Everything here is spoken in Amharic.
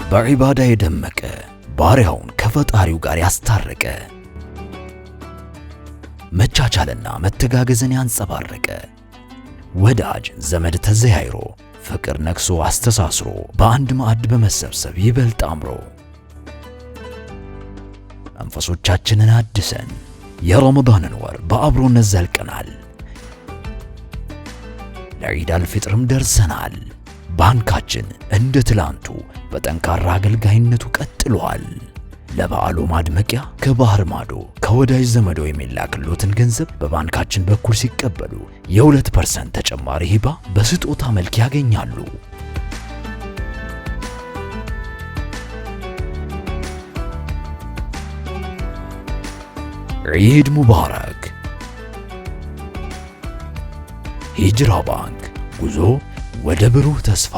በዒባዳ የደመቀ ባሪያውን ከፈጣሪው ጋር ያስታረቀ መቻቻልና መተጋገዝን ያንጸባረቀ ወዳጅ ዘመድ ተዘያይሮ ፍቅር ነክሶ አስተሳስሮ በአንድ ማዕድ በመሰብሰብ ይበልጥ አምሮ መንፈሶቻችንን አድሰን የረመዳንን ወር በአብሮነት ዘልቀናል። ለዒድ አልፊጥርም ደርሰናል። ባንካችን እንደ ትላንቱ በጠንካራ አገልጋይነቱ ቀጥሏል። ለበዓሉ ማድመቂያ ከባህር ማዶ ከወዳጅ ዘመዶ የሚላክሎትን ገንዘብ በባንካችን በኩል ሲቀበሉ የ2% ተጨማሪ ሂባ በስጦታ መልክ ያገኛሉ። ዒድ ሙባረክ። ሂጅራ ባንክ፣ ጉዞ ወደ ብሩህ ተስፋ።